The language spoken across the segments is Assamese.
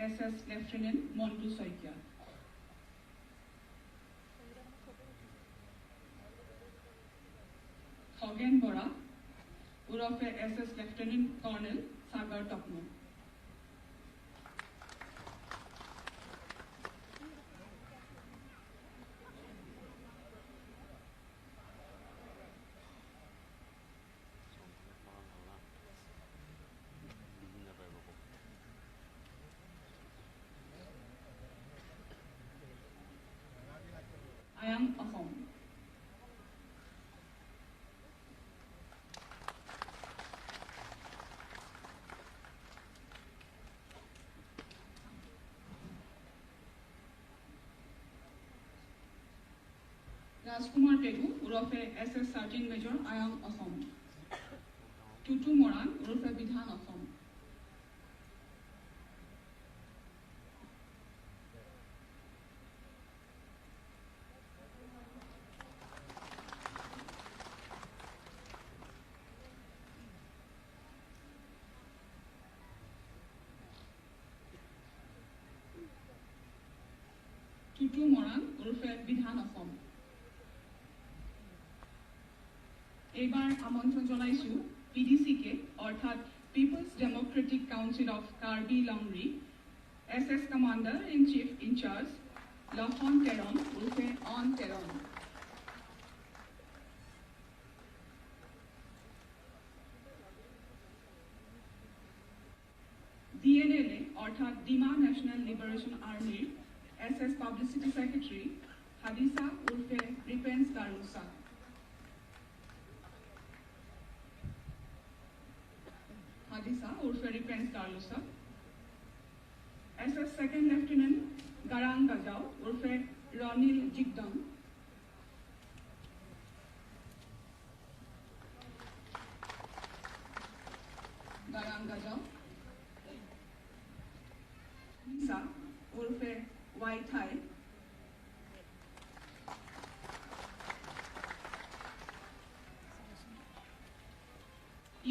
SS Lieutenant Montu Soikia. Hogan Bora, Urofe SS Lieutenant Colonel Sagar Topno. Ayang Ahom. Rajkumar Pegu, Urofe SS Sergeant Major Ayang Ahom. Tutu Moran, Urofe Bidhan Ahom. Tutu Moran, Urofe Bidhan Ahom. এবার আমন্ত্রণ জানাইছো PDC-কে অর্থাৎ People's Democratic Council of Karbi Longri SS Commander in Chief in Charge Lafon Teron উর্ফে অন তেরন DNLA অর্থাৎ ডিমা ন্যাশনাল লিবারেশন আর্মির SS Publicity Secretary হাদিসা উর্ফে রিপেন্স গার্লুসা Hadisa Urfe Prince Carlosa, SS Second Lieutenant Garang Gajau Urfe Ronil Jigdam, Garang Gajau, Nisa Urfe White High,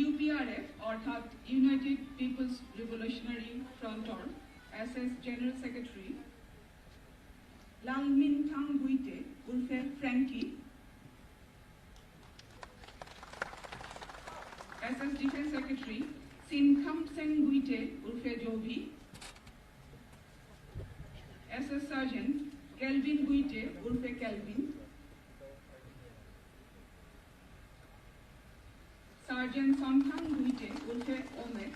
UPRF অর্থাৎ United People's Revolutionary Front or SS General Secretary Langminthang Guite উর্ফে Frankie, SS Defense Secretary Sinkamseng Guite উর্ফে Jovi, SS Sergeant Kelvin Guite উর্ফে Kelvin, Sergeant Sonthang Guite Urfe Omex,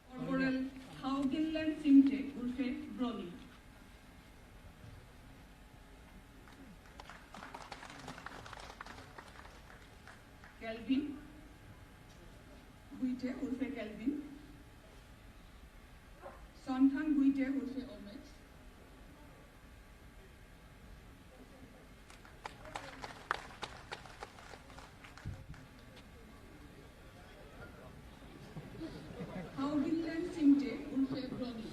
Corporal Hauginland Simte Urfe Brony, Kelvin Guite Urfe Kelvin, Sonthang Guite Urfe Omex, Hauginland Simte Urfe Brony,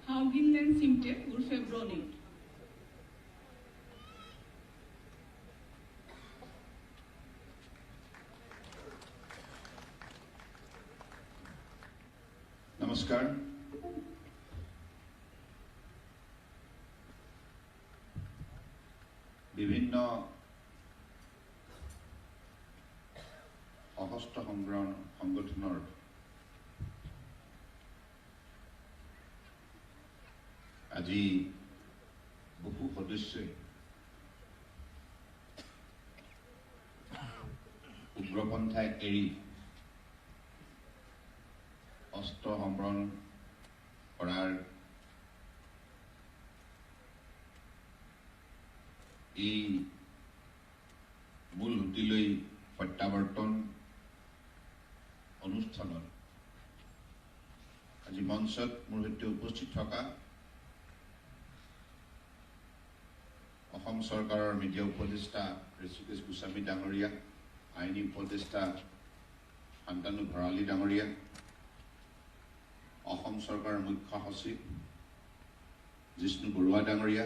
Hauginland Simte Urfe Brony, নমস্কাৰ বিভিন্ন সশস্ত্ৰ সংগঠনৰ আজি বহু সদস্যই উগ্ৰপন্থাই এৰি অস্ত্ৰ সম্বৰণ কৰাৰ এই মূল হুটিলৈ প্ৰত্যাৱৰ্তন অনুষ্ঠানত আজি মঞ্চত মোৰ সৈতে উপস্থিত থকা অসম চৰকাৰৰ মিডিয়া উপদেষ্টা ঋষিকেশ গোস্বামী ডাঙৰীয়া, আইনী উপদেষ্টা শান্তানু ভৰালী ডাঙৰীয়া, অসম চৰকাৰৰ মুখ্য সচিব জিষ্ণু বৰুৱা ডাঙৰীয়া,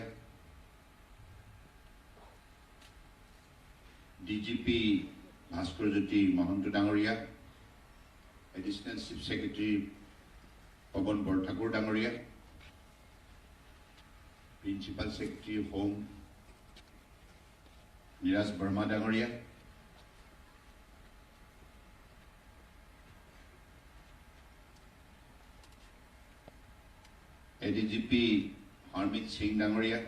ডিজিপি ভাস্কৰ জ্যোতি মহন্ত ডাঙৰীয়া, additional chief secretary Pawan Borthakur ডাঙৰীয়া, principal secretary home Niraj Verma ডাঙৰীয়া, এডিজিপি হৰমিত সিং ডাঙৰীয়া,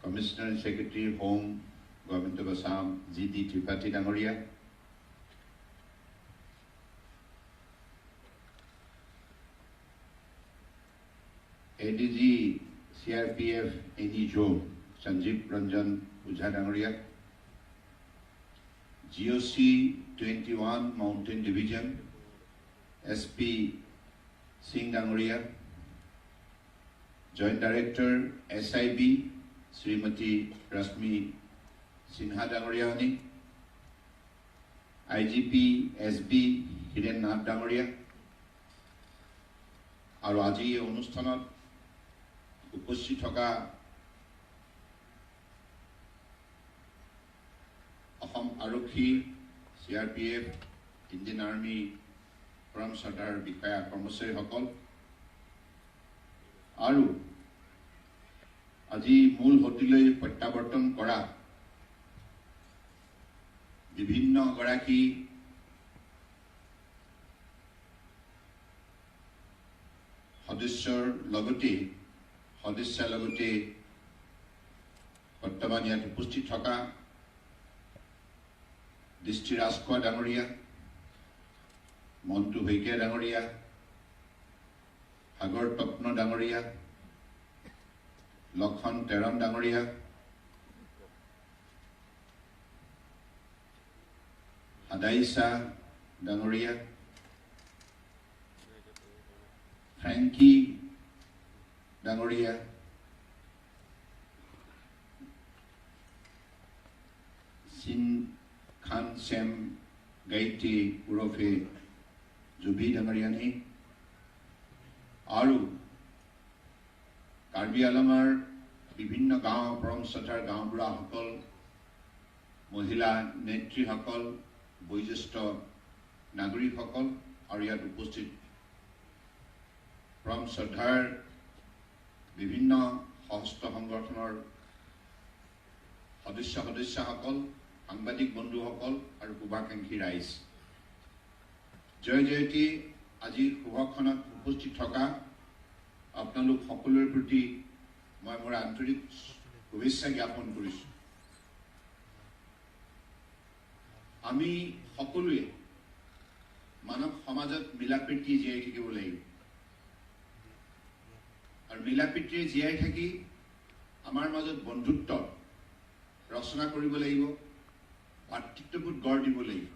commissioner secretary home government of Assam G D. Tripathi ডাঙৰীয়া, ADG CRPF NEJO Sanjeev Ranjan Ojha ডাঙৰীয়া, GOC 21 mountain division SP Singh ডাঙৰীয়া, joint director SIB Shrimati Rashmi Sinha ডাঙৰীয়ানী, IGP SB হিৰেণ নাথ ডাঙৰীয়া, আৰু আজি এই অনুষ্ঠানত উপস্থিত থকা অসম আৰক্ষী, CRPF, ইণ্ডিয়ান আৰ্মি, পৰম শ্ৰদ্ধাৰ বিষয়া কৰ্মচাৰীসকল, আৰু আজি মূল হতিলৈ প্ৰত্যাৱৰ্তন কৰা বিভিন্ন গৰাকী সদস্যাৰ লগতে বৰ্তমান ইয়াত উপস্থিত থকা দৃষ্টি ৰাজখোৱা ডাঙৰীয়া, মন্টু শইকীয়া ডাঙৰীয়া, সাগৰ তপ্ন ডাঙৰীয়া, লক্ষণ তেৰণ ডাঙৰীয়া, আদাইছা ডাঙৰীয়া, ফ্ৰেংকি ডাঙৰীয়া, চিন খান চেম গাইটি ওৰফে জুবি ডাঙৰীয়ানী, আৰু কাৰ্বি আংলঙৰ বিভিন্ন গাঁও পৰম শ্ৰদ্ধাৰ গাঁওবুঢ়াসকল, মহিলা নেত্ৰীসকল, বয়োজ্যেষ্ঠ নাগৰিকসকল, আৰু ইয়াত উপস্থিত পৰম শ্ৰদ্ধাৰ বিভিন্ন সশস্ত্ৰ সংগঠনৰ সদস্যসকল, সাংবাদিক বন্ধুসকল আৰু শুভাকাংক্ষী ৰাইজ, জয় জয়তী। আজি শুভক্ষণত উপস্থিত থকা আপোনালোক সকলোৰে প্ৰতি মই মোৰ আন্তৰিক শুভেচ্ছা জ্ঞাপন কৰিছোঁ। আমি সকলোৱে মানৱ সমাজত মিলাপ্ৰীতি জীয়াই থাকিব লাগিব, আৰু মিলাপ্ৰীতিৰে জীয়াই থাকি আমাৰ মাজত বন্ধুত্ব ৰচনা কৰিব লাগিব, ভাতৃত্ববোধ গঢ় দিব লাগিব,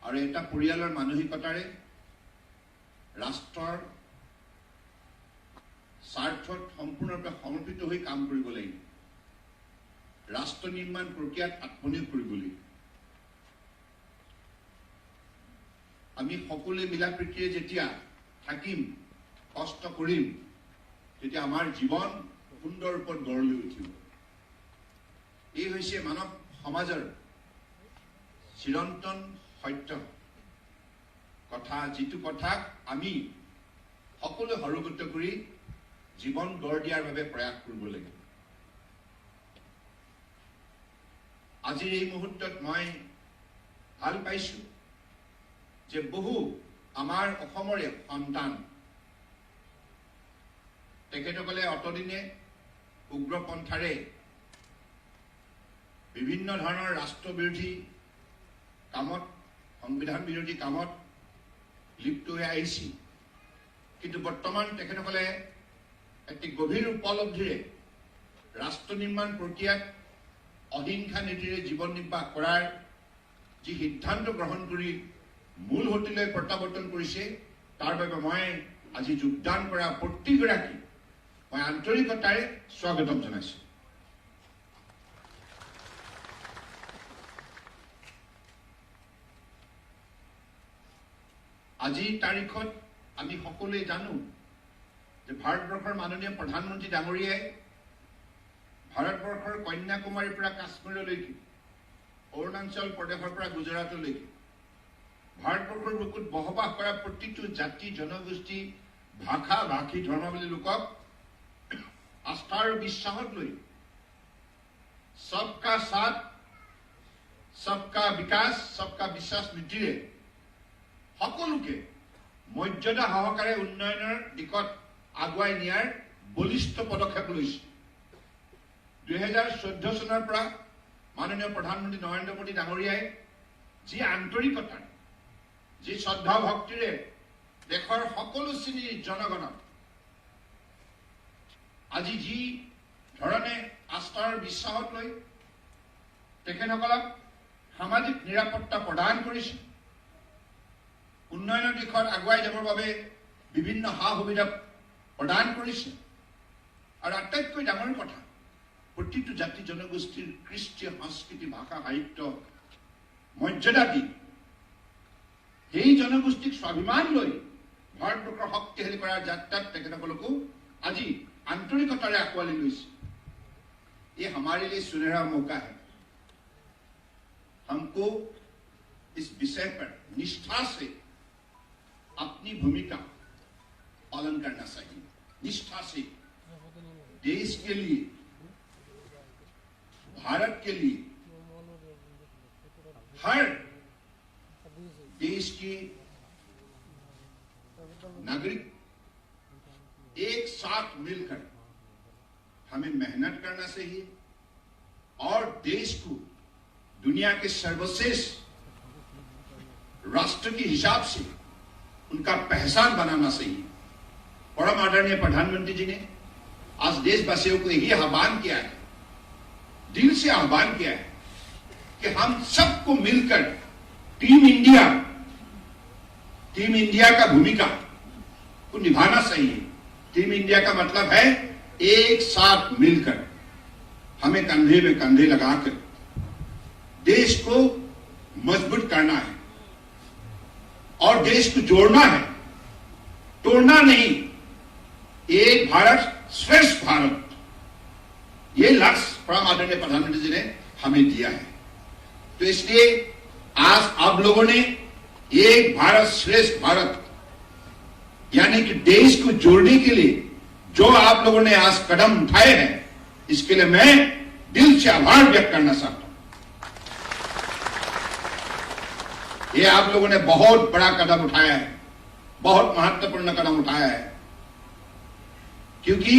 আৰু এটা পৰিয়ালৰ মানসিকতাৰে ৰাষ্ট্ৰৰ স্বাৰ্থত সম্পূৰ্ণৰূপে সমৰ্পিত হৈ কাম কৰিব লাগিব, ৰাষ্ট্ৰ নিৰ্মাণ প্ৰক্ৰিয়াত আত্মনিয়োগ কৰিব লাগিব। আমি সকলোৱে মিলাপ্ৰীতিৰে যেতিয়া থাকিম, কষ্ট কৰিম, তেতিয়া আমাৰ জীৱন সুন্দৰ ৰূপত গঢ় লৈ উঠিব। এই হৈছে মানৱ সমাজৰ চিৰন্তন সত্য কথা, যিটো কথাক আমি সকলোৱে সৰুগত কৰি জীৱন গঢ় দিয়াৰ বাবে প্ৰয়াস কৰিব লাগিব। আজিৰ এই মুহূৰ্তত মই ভাল পাইছোঁ যে বহু আমাৰ অসমৰে সন্তান, তেখেতসকলে অতদিনে উগ্ৰপন্থাৰে বিভিন্ন ধৰণৰ ৰাষ্ট্ৰবিৰোধী কামত, সংবিধান বিৰোধী কামত লিপ্ত হৈ আহিছিল, কিন্তু বৰ্তমান তেখেতসকলে এটি গভীৰ উপলব্ধিৰে ৰাষ্ট্ৰ নিৰ্মাণ প্ৰক্ৰিয়াত অহিংসা নীতিৰে জীৱন নিৰ্বাহ কৰাৰ যি সিদ্ধান্ত গ্ৰহণ কৰি মূল হতিলৈ প্ৰত্যাৱৰ্তন কৰিছে, তাৰ বাবে মই আজি যোগদান কৰা প্ৰতিগৰাকী মই আন্তৰিকতাৰে স্বাগতম জনাইছোঁ। আজিৰ তাৰিখত আমি সকলোৱে জানো যে ভাৰতবৰ্ষৰ মাননীয় প্ৰধানমন্ত্ৰী ডাঙৰীয়াই ভাৰতবৰ্ষৰ কন্যাকুমাৰীৰ পৰা কাশ্মীৰলৈকে অৰুণাচল প্ৰদেশৰ পৰা গুজৰাটলৈকে ভাৰতবৰ্ষৰ বুকুত বসবাস কৰা প্ৰতিটো জাতি জনগোষ্ঠী ভাষা ভাষী ধৰ্মাৱলী লোকক আস্থা আৰু বিশ্বাসত লৈ सबका साथ सबका विकास सबका বিশ্বাস নীতিৰে সকলোকে মৰ্যাদা সহকাৰে উন্নয়নৰ দিশত আগুৱাই নিয়াৰ বলিষ্ঠ পদক্ষেপ লৈছে 2014 চনৰ পৰা মাননীয় প্ৰধানমন্ত্ৰী নৰেন্দ্ৰ মোদী ডাঙৰীয়াই যি আন্তৰিকতা যি শ্ৰদ্ধা ভক্তিৰে দেশৰ সকলো শ্ৰেণীৰ জনগণক আজি যি ধৰণে আস্থাৰ বিশ্বাসত লৈ তেখেতসকলক সামাজিক নিৰাপত্তা প্ৰদান কৰিছে উন্নয়নৰ দিশত আগুৱাই যাবৰ বাবে বিভিন্ন সা সুবিধা প্ৰদান কৰিছে আৰু আটাইতকৈ ডাঙৰ কথা প্ৰতিটো জাতি জনগোষ্ঠীৰ কৃষ্টি সংস্কৃতি ভাষা সাহিত্য মৰ্যাদা দি সেই জনগোষ্ঠীক স্বাভিমান লৈ ভাৰতবৰ্ষৰ শক্তিশালী কৰাৰ যাত্ৰাত তেখেতসকলকো আজি আন্তৰিকতাৰে আঁকোৱালি লৈছে ये हमारे लिए सुनहरा मौका है हमको इस विषय पर निष्ठा से अपनी भूमिका पालन करना चाहिए निष्ठा से देश के लिए भारत के लिए हर देश की नागरिक एक साथ मिलकर हमें मेहनत करना चाहिए और देश को दुनिया के सर्वश्रेष्ठ राष्ट्र के हिसाब से उनका पहचान बनाना चाहिए परम आदरणीय प्रधानमंत्री जी ने आज देशवासियों को यही आह्वान किया है दिल से आह्वान किया है कि हम सबको मिलकर टीम इंडिया का भूमिका को निभाना चाहिए टीम इंडिया का मतलब है एक साथ मिलकर हमें कंधे में कंधे लगाकर देश को मजबूत करना है और देश को जोड़ना है तोड़ना नहीं एक भारत श्रेष्ठ भारत ये लक्ष्य परम आदरणीय प्रधानमंत्री जी ने हमें दिया है तो इसलिए आज आप लोगों ने एक भारत श्रेष्ठ भारत यानी कि देश को जोड़ने के लिए जो आप लोगों ने आज कदम उठाए हैं इसके लिए मैं दिल से आभार व्यक्त करना चाहता हूं ये आप लोगों ने बहुत बड़ा कदम उठाया है बहुत महत्वपूर्ण कदम उठाया है क्योंकि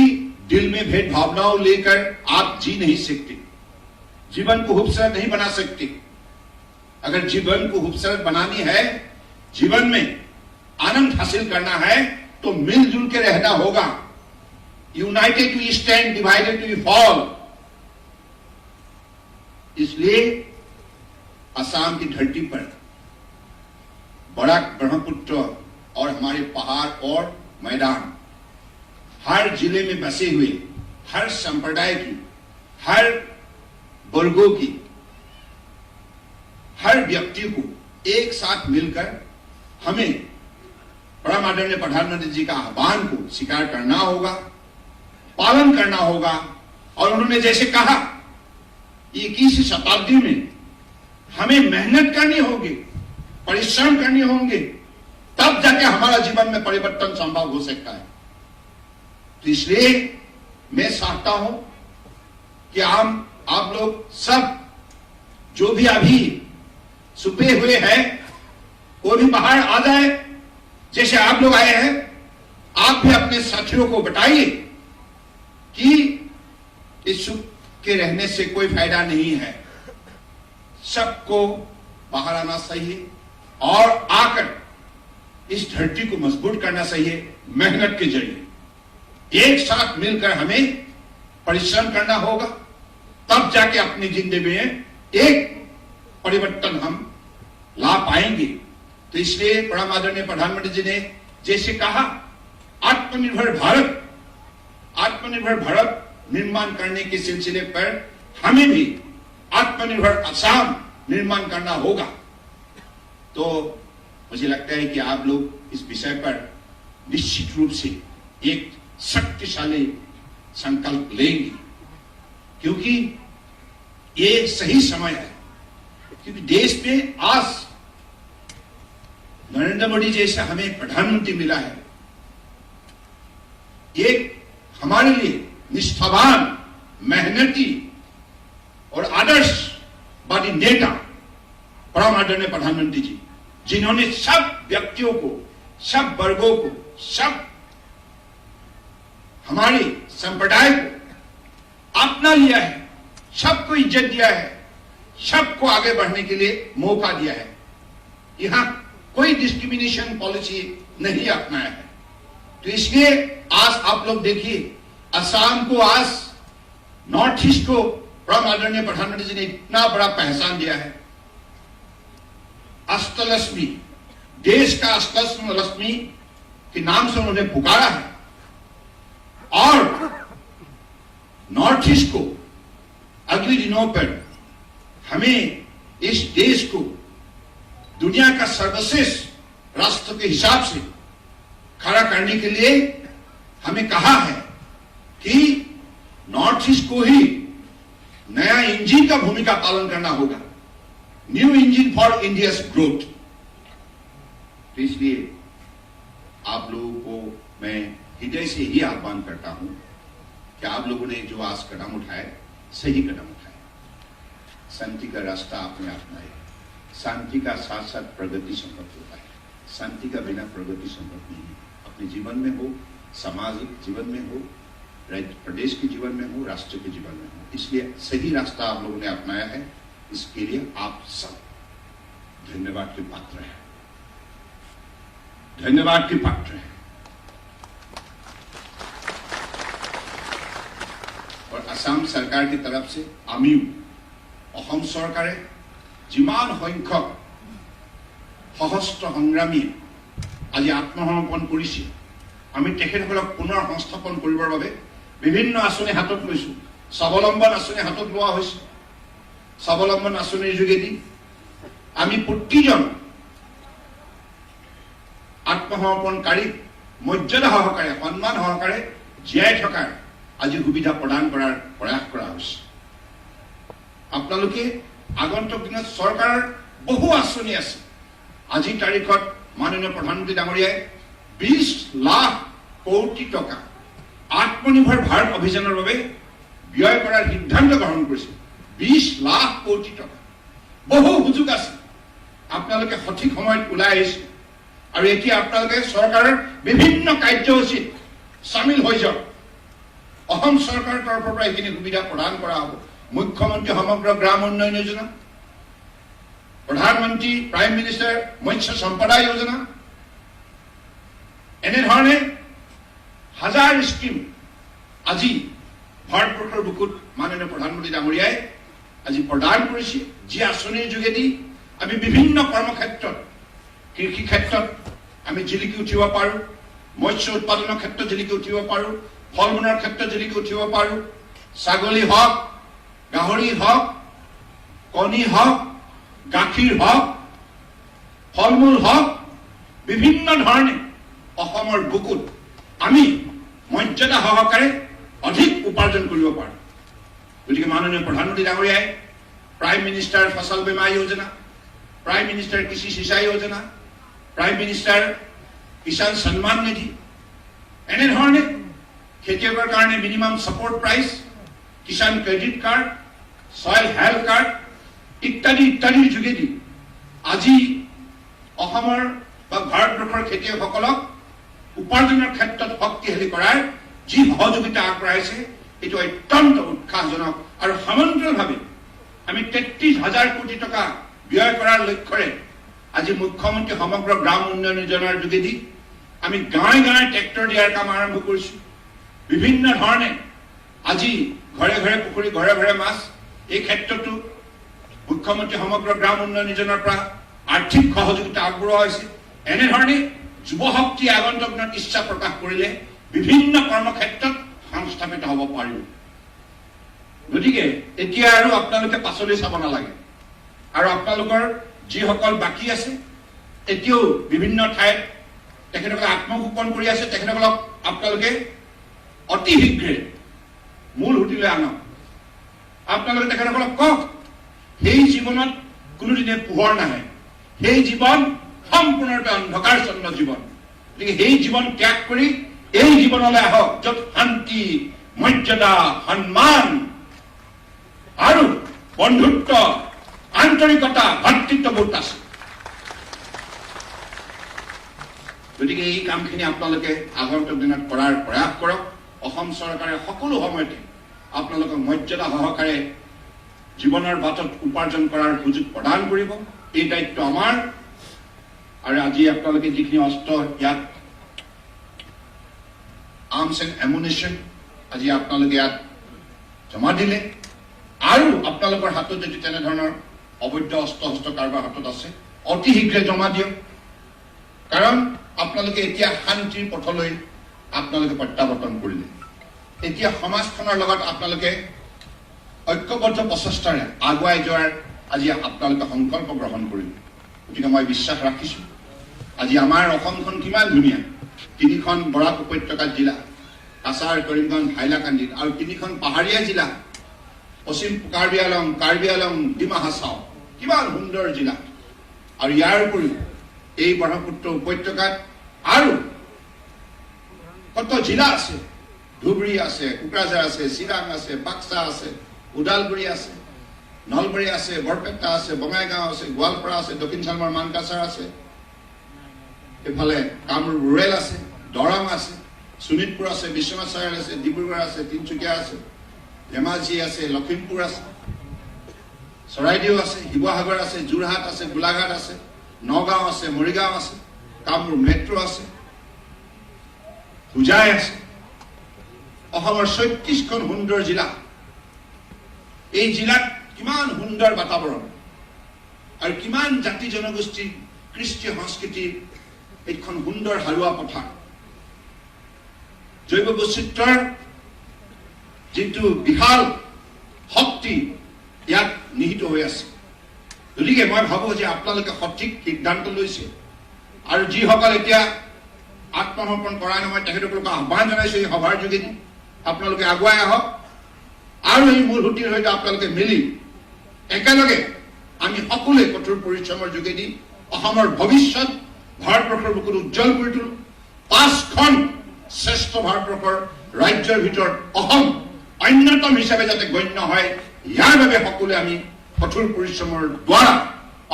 दिल में भेद भावनाओं लेकर आप जी नहीं सकते जीवन को खूबसूरत नहीं बना सकते अगर जीवन को खूबसूरत बनानी है जीवन में आनंद हासिल करना है तो मिलजुल के रहना होगा united to stand divided to fall इसलिए असम की धरती पर बड़ा ब्रह्मपुत्र और हमारे पहाड़ और मैदान हर जिले में बसे हुए हर संप्रदाय की हर वर्गों की हर व्यक्ति को एक साथ मिलकर हमें परम आदरणीय प्रधानमंत्री जी का आह्वान को स्वीकार करना होगा पालन करना होगा और उन्होंने जैसे कहा 21वीं शताब्दी में हमें मेहनत करनी होगी परिश्रम करनी होंगे तब जाके हमारा जीवन में परिवर्तन संभव हो सकता है तो इसलिए मैं चाहता हूं कि आप लोग सब जो भी अभी छुपे हुए हैं वो भी बाहर आ जाए जैसे आप लोग आए हैं आप भी अपने साथियों को बताइए कि इस सुख के रहने से कोई फायदा नहीं है सबको बाहर आना चाहिए और आकर इस धरती को मजबूत करना चाहिए मेहनत के जरिए एक साथ मिलकर हमें परिश्रम करना होगा तब जाके अपनी जिंदगी में एक परिवर्तन हम ला पाएंगे तो इसलिए परम आदरणीय प्रधानमंत्री जी ने जैसे कहा आत्मनिर्भर भारत निर्माण करने के सिलसिले पर हमें भी आत्मनिर्भर असम निर्माण करना होगा तो मुझे लगता है कि आप लोग इस विषय पर निश्चित रूप से एक शक्तिशाली संकल्प लेंगे, क्योंकि ये सही समय है। क्योंकि देश में आज नरेंद्र मोदी जैसा हमें प्रधानमंत्री मिला है, एक हमारे लिए निष्ठावान, मेहनती और आदर्शवादी नेता, परम आदरणीय प्रधानमंत्री जी, जिन्होंने सब व्यक्तियों को, सब वर्गों को, सब हमारे संप्रदाय को अपना लिया है, सबको इज्जत दिया है, सबको आगे बढ़ने के लिए मौका दिया है। यहां कोई डिस्क्रिमिनेशन पॉलिसी नहीं अपनाया है। तो इसलिए आज आप लोग देखिए, असम को आज नॉर्थ ईस्ट को परम आदरणीय प्रधानमंत्री जी ने इतना बड़ा पहचान दिया है। अष्टलक्ष्मी, देश का अष्टलक्ष्मी के नाम से उन्होंने पुकारा है, और नॉर्थ ईस्ट को अगले दिनों पर हमें इस देश को दुनिया का सर्वश्रेष्ठ राष्ट्र के हिसाब से खड़ा करने के लिए हमें कहा है कि नॉर्थ ईस्ट को ही नया इंजन का भूमिका पालन करना होगा, new engine for India's growth. तो इसलिए आप लोगों को मैं हृदय से ही आह्वान करता हूं कि आप लोगों ने जो आज कदम उठाए, सही कदम उठाए। शांति का रास्ता आपने अपनाया। शांति का साथ साथ प्रगति संभव होता है। शांति का बिना प्रगति संभव नहीं है। अपने जीवन में हो, सामाजिक जीवन में हो, प्रदेश के जीवन में हो, राष्ट्र के जीवन में हो। इसलिए सही रास्ता आप लोगों ने अपनाया है। इसके लिए आप सब धन्यवाद के पात्र हैं, धन्यवाद के पात्र हैं। और असम सरकार की तरफ से आमिও অসম চৰকাৰে যিমান সংখ্যক সহস্ৰ সংগ্ৰামীয়ে আজি আত্মসমৰ্পণ কৰিছে, আমি তেখেতসকলক পুনৰ সংস্থাপন কৰিবৰ বাবে বিভিন্ন আঁচনি হাতত লৈছো। স্বাৱলম্বন আঁচনি হাতত লোৱা হৈছে। স্বাৱলম্বন আঁচনিৰ যোগেদি আমি প্ৰতিজন আত্মসমৰ্পণকাৰীক মৰ্যাদা সহকাৰে, সন্মান সহকাৰে জীয়াই থকাৰ আজি সুবিধা প্ৰদান কৰাৰ প্ৰয়াস কৰা হৈছে। আপোনালোকে আগন্তুক দিনত চৰকাৰৰ বহু আঁচনি আছে। আজিৰ তাৰিখত মাননীয় প্ৰধানমন্ত্ৰী ডাঙৰীয়াই 20 লাখ কোটি টকা আত্মনিৰ্ভৰ ভাৰত অভিযানৰ বাবে ব্যয় কৰাৰ সিদ্ধান্ত গ্ৰহণ কৰিছে। 20 লাখ কোটি টকা। বহু সুযোগ আছে, আপোনালোকে সঠিক সময়ত ওলাই আহিছে, আৰু এতিয়া আপোনালোকে চৰকাৰৰ বিভিন্ন কাৰ্যসূচীত সামিল হৈ যাওক। অসম চৰকাৰৰ তৰফৰ পৰা এইখিনি সুবিধা প্ৰদান কৰা হ'ব। মুখ্যমন্ত্ৰী সমগ্ৰ গ্ৰাম উন্নয়ন যোজনা, প্ৰধানমন্ত্ৰী প্ৰাইম মিনিষ্টাৰ মৎস্য সম্পদা যোজনা, এনেধৰণে হাজাৰ স্কিম আজি ভাৰতবৰ্ষৰ বুকুত মাননীয় প্ৰধানমন্ত্ৰী ডাঙৰীয়াই আজি প্ৰদান কৰিছে। যি আঁচনিৰ যোগেদি আমি বিভিন্ন কৰ্মক্ষেত্ৰত, কৃষি ক্ষেত্ৰত আমি জিলিকি উঠিব পাৰোঁ, মৎস্য উৎপাদনৰ ক্ষেত্ৰত জিলিকি উঠিব পাৰোঁ, ফল মূলৰ ক্ষেত্ৰত জিলিকি উঠিব পাৰোঁ। ছাগলী হওক, গাহৰি হওক, কণী হওক, গাখীৰ হওক, ফল মূল হওক, বিভিন্ন ধৰণে অসমৰ বুকুত আমি মৰ্যাদা সহকাৰে অধিক উপাৰ্জন কৰিব পাৰোঁ। গতিকে মাননীয় প্ৰধানমন্ত্ৰী ডাঙৰীয়াই প্ৰাইম মিনিষ্টাৰ ফচল বীমা যোজনা, প্ৰাইম মিনিষ্টাৰ কৃষি সিঁচাই যোজনা, প্ৰাইম মিনিষ্টাৰ কিষাণ সন্মান নিধি, এনেধৰণে খেতিয়কৰ কাৰণে মিনিমাম ছাপোৰ্ট প্ৰাইচ, কিষাণ credit card, soil health card ইত্যাদি ইত্যাদিৰ যোগেদি আজি অসমৰ বা ভাৰতবৰ্ষৰ খেতিয়কসকলক উপাৰ্জনৰ ক্ষেত্ৰত শক্তিশালী কৰাৰ যি সহযোগিতা আগবঢ়াইছে, এইটো অত্যন্ত উৎসাহজনক। আৰু সমান্তৰালভাৱে আমি 33,000 কোটি টকা ব্যয় কৰাৰ লক্ষ্যৰে আজি মুখ্যমন্ত্ৰী সমগ্ৰ গ্ৰাম উন্নয়ন যোজনাৰ যোগেদি আমি গাঁৱে গাঁৱে ট্ৰেক্টৰ দিয়াৰ কাম আৰম্ভ কৰিছোঁ। বিভিন্ন ধৰণে আজি ঘৰে ঘৰে পুখুৰী, ঘৰে ঘৰে মাছ, এই ক্ষেত্ৰতো মুখ্যমন্ত্ৰী সমগ্ৰ গ্ৰাম উন্নয়ন যোজনাৰ পৰা আৰ্থিক সহযোগিতা আগবঢ়োৱা হৈছে। এনেধৰণে যুৱশক্তি আগন্তুক দিনত ইচ্ছা প্ৰকাশ কৰিলে বিভিন্ন কৰ্মক্ষেত্ৰত সংস্থাপিত হ'ব পাৰিব। গতিকে এতিয়া আৰু আপোনালোকে পাছলৈ চাব নালাগে, আৰু আপোনালোকৰ যিসকল বাকী আছে এতিয়াও বিভিন্ন ঠাইত তেখেতসকলে আত্মগোপন কৰি আছে। তেখেতসকলক আপোনালোকে অতি শীঘ্ৰে মূল সুঁতিলৈ আনক। আপোনালোকে তেখেতসকলক কওক সেই জীৱনত কোনোদিনে পোহৰ নাহে, সেই জীৱন সম্পূৰ্ণৰূপে অন্ধকাৰচ্ছন্ন জীৱন। গতিকে সেই জীৱন ত্যাগ কৰি এই জীৱনলৈ আহক, য'ত শান্তি, মৰ্যাদা, সন্মান আৰু বন্ধুত্ব, আন্তৰিকতা, ভাতৃত্ববোধ আছে। গতিকে এই কামখিনি আপোনালোকে আগন্তুক দিনত কৰাৰ প্ৰয়াস কৰক। অসম চৰকাৰে সকলো সময়তে আপোনালোকক মৰ্যাদা সহকাৰে জীৱনৰ বাটত উপাৰ্জন কৰাৰ সুযোগ প্ৰদান কৰিব। এই দায়িত্ব আমাৰ। আৰু আজি আপোনালোকে যিখিনি অস্ত্ৰ ইয়াত আৰ্মছ এণ্ড এমুনিশ্যন আজি আপোনালোকে ইয়াত জমা দিলে, আৰু আপোনালোকৰ হাতত যদি তেনেধৰণৰ অবৈধ অস্ত্ৰ শস্ত্ৰ কাৰোবাৰ হাতত আছে অতি শীঘ্ৰে জমা দিয়ক। কাৰণ আপোনালোকে এতিয়া শান্তিৰ পথলৈ আপোনালোকে প্ৰত্যাৱৰ্তন কৰিলে। এতিয়া সমাজখনৰ লগত আপোনালোকে ঐক্যবদ্ধ প্ৰচেষ্টাৰে আগুৱাই যোৱাৰ আজি আপোনালোকে সংকল্প গ্ৰহণ কৰিলে। গতিকে মই বিশ্বাস ৰাখিছোঁ আজি আমাৰ অসমখন কিমান ধুনীয়া। 3খন বৰাক উপত্যকা জিলা, কাছাৰ, কৰিমগঞ্জ, হাইলাকান্দি, আৰু 3খন পাহাৰীয়া জিলা, পশ্চিম কাৰ্বি আলং, ডিমা হাছাও, কিমান সুন্দৰ জিলা। আৰু ইয়াৰ উপৰিও এই ব্ৰহ্মপুত্ৰ উপত্যকাত আৰু কত জিলা আছে, ধুবুৰী আছে, কোকৰাঝাৰ আছে, চিৰাং আছে, বাক্সা আছে, ওদালগুৰি আছে, নলবাৰী আছে, বৰপেটা আছে, বঙাইগাঁও আছে, গোৱালপাৰা আছে, দক্ষিণ চালমাৰ মানকাছাৰ আছে, এফালে কামৰূপ ৰুৰেল আছে, দৰং আছে, শোণিতপুৰ আছে, বিশ্বনাথ চাৰিআলি আছে, ডিব্ৰুগড় আছে, তিনিচুকীয়া আছে, ধেমাজি আছে, লখিমপুৰ আছে, চৰাইদেউ আছে, শিৱসাগৰ আছে, যোৰহাট আছে, গোলাঘাট আছে, নগাঁও আছে, মৰিগাঁও আছে, কামৰূপ মেট্ৰ' আছে, হোজাই আছে। অসমৰ ৩৬খন সুন্দৰ জিলা। এই জিলাত কিমান সুন্দৰ বাতাবৰণ আৰু কিমান জাতি জনগোষ্ঠীৰ কৃষ্টি সংস্কৃতিৰ এইখন সুন্দৰ হাৰুৱা পথাৰ। জৈৱ বৈচিত্ৰ্যৰ যিটো বিশাল শক্তি ইয়াত নিহিত হৈ আছে। গতিকে মই ভাবোঁ যে আপোনালোকে সঠিক সিদ্ধান্ত লৈছে, আৰু যিসকল এতিয়া আত্মসমৰ্পণ কৰা নহয় তেখেতসকলক আহ্বান জনাইছোঁ এই সভাৰ যোগেদি আপোনালোকে আগুৱাই আহক, আৰু এই মূল সুঁতিৰ সৈতে আপোনালোকে মিলি একেলগে আমি সকলোৱে কঠোৰ পৰিশ্ৰমৰ যোগেদি অসমৰ ভৱিষ্যত ভাৰতবৰ্ষৰ বুকুত উজ্জ্বল কৰি তোলোঁ। 5খন শ্ৰেষ্ঠ ভাৰতবৰ্ষৰ ৰাজ্যৰ ভিতৰত অসম অন্যতম হিচাপে যাতে গণ্য হয়, ইয়াৰ বাবে সকলোৱে আমি কঠোৰ পৰিশ্ৰমৰ দ্বাৰা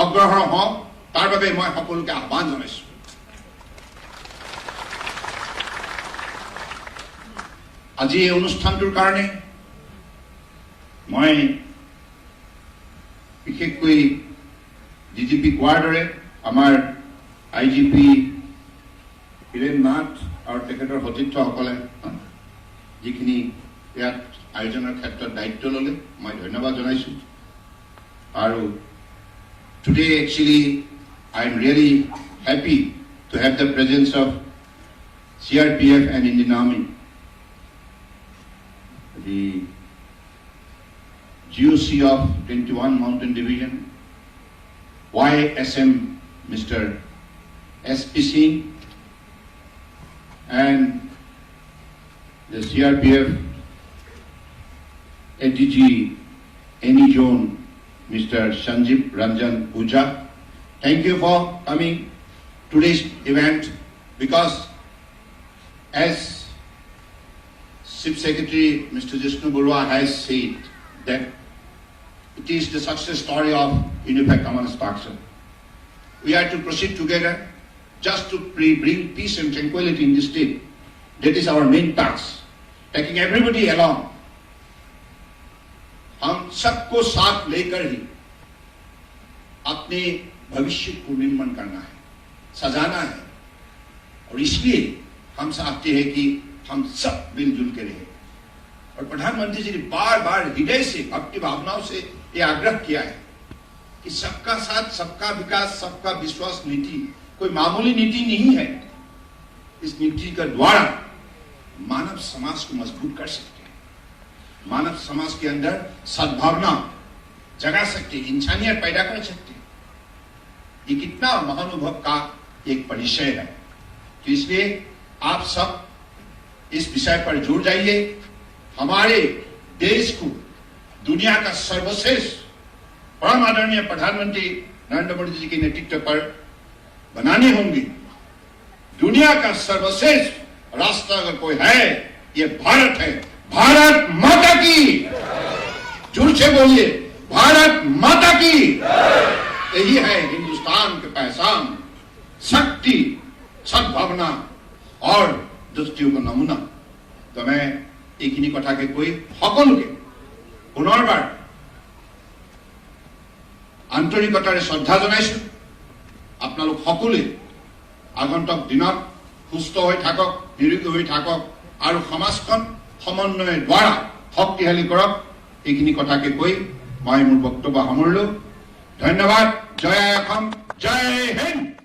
অগ্ৰসৰ হওঁ, তাৰ বাবে মই সকলোকে আহ্বান জনাইছোঁ। আজি এই অনুষ্ঠানটোৰ কাৰণে মই বিশেষকৈ ডিজিপি কোৱাৰ দৰে আমাৰ IGP হীৰেন নাথ আৰু তেখেতৰ সতীৰ্থসকলে যিখিনি ইয়াত আয়োজনৰ ক্ষেত্ৰত দায়িত্ব ল'লে মই ধন্যবাদ জনাইছোঁ। আৰু today actually I am really happy to have the presence of CRPF and Indian Army. The GOC of 21 Mountain Division, YSM Mr. SP Singh, and the CRPF ADG any zone Mr. Sanjeev Ranjan Puja. Thank you for coming to this event, because as Chief Secretary Mr. Jishnu Barua has said that it is the success story of Unified Command Structure. We are to proceed together just to bring peace and tranquility in the state. That is our main task. Taking everybody along. हम सबको साथ लेकर ही अपने भविष्य को निर्माण करना है, सजाना है, और इसलिए हम चाहते हैं कि हम सब मिलजुल के रहें। और प्रधानमंत्री जी ने बार बार हृदय से, भक्ति भावनाओं से ये आग्रह किया है कि सबका साथ, सबका विकास, सबका विश्वास नीति कोई मामूली नीति नहीं है। इस नीति के द्वारा मानव समाज को मजबूत कर सकते हैं, मानव समाज के अंदर सद्भावना जगा सकते हैं, इंसानियत पैदा कर सकते हैं। ये कितना महानुभव का एक परिचय है। तो इसलिए आप सब इस विषय पर जुड़ जाइए। हमारे देश को दुनिया का सर्वश्रेष्ठ परम आदरणीय प्रधानमंत्री नरेंद्र मोदी जी के नेतृत्व पर बनाने होंगे। दुनिया का सर्वश्रेष्ठ राष्ट्र अगर कोई है, ये भारत है। भारत माता की, जोर से बोलिए, भारत माता की। यही है हिंदुस्तान की पहचान, शक्ति, सद्भावना और दृष्टियों का नमूना। तो मैं এইখিনি কথাকে কৈ সকলোকে পুনৰবাৰ আন্তৰিকতাৰে শ্ৰদ্ধা জনাইছো। আপোনালোক সকলোৱে আগন্তুক দিনত সুস্থ হৈ থাকক, নিৰোগী হৈ থাকক আৰু সমাজখন সমন্বয়ৰ দ্বাৰা শক্তিশালী কৰক। এইখিনি কথাকে কৈ মই মোৰ বক্তব্য সামৰিলো। ধন্যবাদ। জয় অসম, জয় হিন্দ।